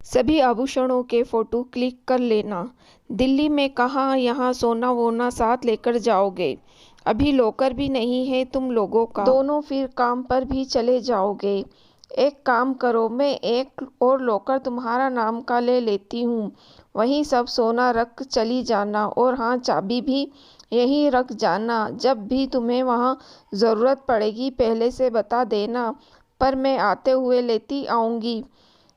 सभी आभूषणों के फोटो क्लिक कर लेना। दिल्ली में कहाँ यहाँ सोना वोना साथ लेकर जाओगे? अभी लॉकर भी नहीं है तुम लोगों का। दोनों फिर काम पर भी चले जाओगे। एक काम करो, मैं एक और लॉकर तुम्हारा नाम का ले लेती हूँ, वहीं सब सोना रख चली जाना। और हाँ, चाबी भी यहीं रख जाना। जब भी तुम्हें वहाँ ज़रूरत पड़ेगी पहले से बता देना, पर मैं आते हुए लेती आऊँगी।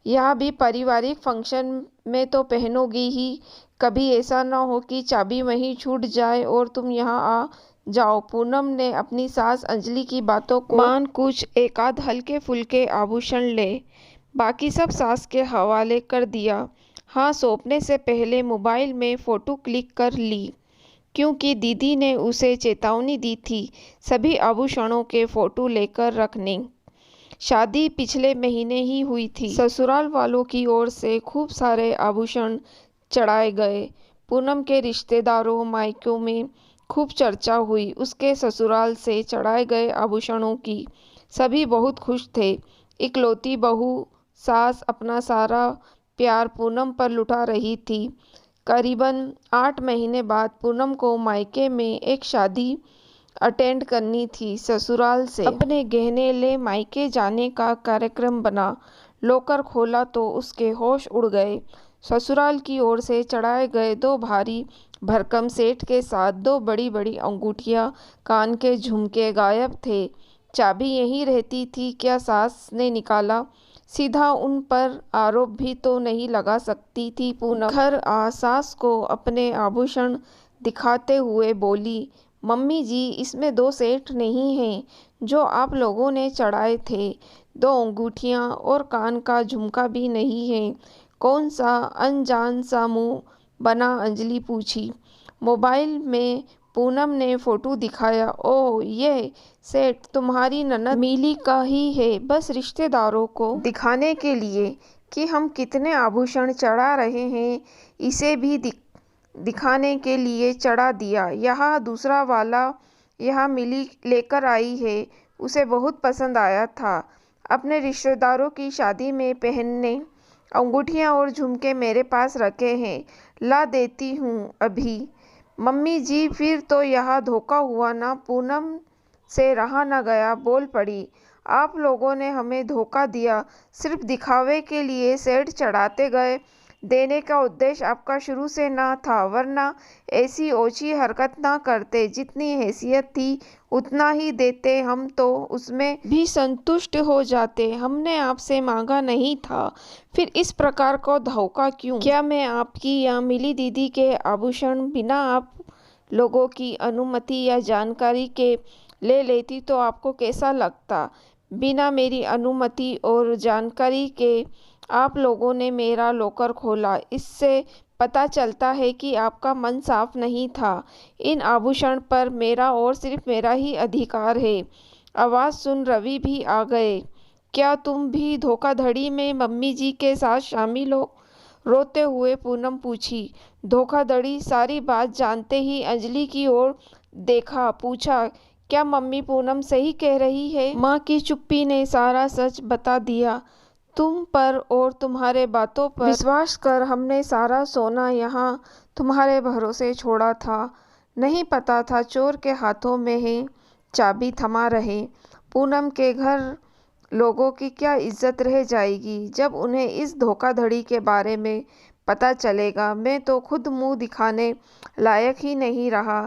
यह भी पारिवारिक फंक्शन में तो पहनोगी ही, कभी ऐसा न हो कि चाबी वहीं छूट जाए और तुम यहाँ आ जाओ। पूनम ने अपनी सास अंजलि की बातों को मान कुछ एकाध हल्के फुल्के आभूषण ले, बाकी सब सास के हवाले कर दिया। हाँ, सौंपने से पहले मोबाइल में फ़ोटो क्लिक कर ली, क्योंकि दीदी ने उसे चेतावनी दी थी सभी आभूषणों के फ़ोटो लेकर रखने। शादी पिछले महीने ही हुई थी। ससुराल वालों की ओर से खूब सारे आभूषण चढ़ाए गए। पूनम के रिश्तेदारों मायकों में खूब चर्चा हुई उसके ससुराल से चढ़ाए गए आभूषणों की। सभी बहुत खुश थे। इकलौती बहू सास अपना सारा प्यार पूनम पर लुटा रही थी। करीबन 8 महीने बाद पूनम को मायके में एक शादी अटेंड करनी थी। ससुराल से अपने गहने ले मायके जाने का कार्यक्रम बना। लॉकर खोला तो उसके होश उड़ गए। ससुराल की ओर से चढ़ाए गए 2 भारी भरकम सेट के साथ 2 बड़ी बड़ी अंगूठियां, कान के झुमके गायब थे। चाबी यहीं रहती थी क्या सास ने निकाला? सीधा उन पर आरोप भी तो नहीं लगा सकती थी पूनम। घर आ सास को अपने आभूषण दिखाते हुए बोली, मम्मी जी, इसमें 2 सेट नहीं हैं जो आप लोगों ने चढ़ाए थे। 2 अंगूठियां और कान का झुमका भी नहीं है। कौन सा? अनजान सा मुंह बना अंजलि पूछी। मोबाइल में पूनम ने फोटो दिखाया। ओह, ये सेट तुम्हारी ननद मिली का ही है, बस रिश्तेदारों को दिखाने के लिए कि हम कितने आभूषण चढ़ा रहे हैं, इसे भी दिखाने के लिए चढ़ा दिया। यह दूसरा वाला यह मिली लेकर आई है, उसे बहुत पसंद आया था। अपने रिश्तेदारों की शादी में पहनने अंगूठियां और झुमके मेरे पास रखे हैं, ला देती हूँ अभी। मम्मी जी, फिर तो यह धोखा हुआ ना? पूनम से रहा न गया, बोल पड़ी। आप लोगों ने हमें धोखा दिया, सिर्फ दिखावे के लिए सेट चढ़ाते गए। देने का उद्देश्य आपका शुरू से ना था, वरना ऐसी ओछी हरकत ना करते। जितनी हैसियत थी उतना ही देते, हम तो उसमें भी संतुष्ट हो जाते। हमने आपसे मांगा नहीं था, फिर इस प्रकार का धोखा क्यों? क्या मैं आपकी या मिली दीदी के आभूषण बिना आप लोगों की अनुमति या जानकारी के ले लेती तो आपको कैसा लगता? बिना मेरी अनुमति और जानकारी के आप लोगों ने मेरा लॉकर खोला, इससे पता चलता है कि आपका मन साफ नहीं था। इन आभूषण पर मेरा और सिर्फ मेरा ही अधिकार है। आवाज़ सुन रवि भी आ गए। क्या तुम भी धोखाधड़ी में मम्मी जी के साथ शामिल हो? रोते हुए पूनम पूछी। धोखाधड़ी? सारी बात जानते ही अंजलि की ओर देखा, पूछा, क्या मम्मी पूनम सही कह रही है? माँ की चुप्पी ने सारा सच बता दिया। तुम पर और तुम्हारे बातों पर विश्वास कर हमने सारा सोना यहाँ तुम्हारे भरोसे छोड़ा था। नहीं पता था चोर के हाथों में है, चाबी थमा रहे। पूनम के घर लोगों की क्या इज्जत रह जाएगी जब उन्हें इस धोखाधड़ी के बारे में पता चलेगा। मैं तो खुद मुंह दिखाने लायक ही नहीं रहा।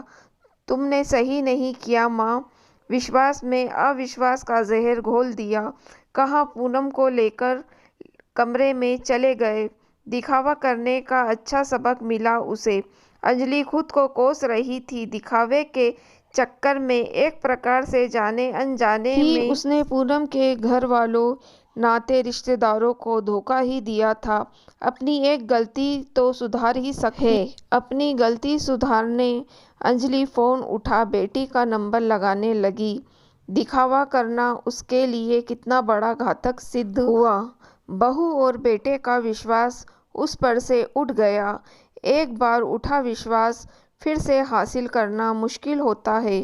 तुमने सही नहीं किया माँ, विश्वास में अविश्वास का जहर घोल दिया, कहा। पूनम को लेकर कमरे में चले गए। दिखावा करने का अच्छा सबक मिला उसे। अंजलि खुद को कोस रही थी। दिखावे के चक्कर में एक प्रकार से जाने अनजाने में उसने पूनम के घर वालों, नाते रिश्तेदारों को धोखा ही दिया था। अपनी एक गलती तो सुधार ही सकती है। अपनी गलती सुधारने अंजलि फोन उठा बेटी का नंबर लगाने लगी। दिखावा करना उसके लिए कितना बड़ा घातक सिद्ध हुआ। बहू और बेटे का विश्वास उस पर से उठ गया। एक बार उठा विश्वास फिर से हासिल करना मुश्किल होता है।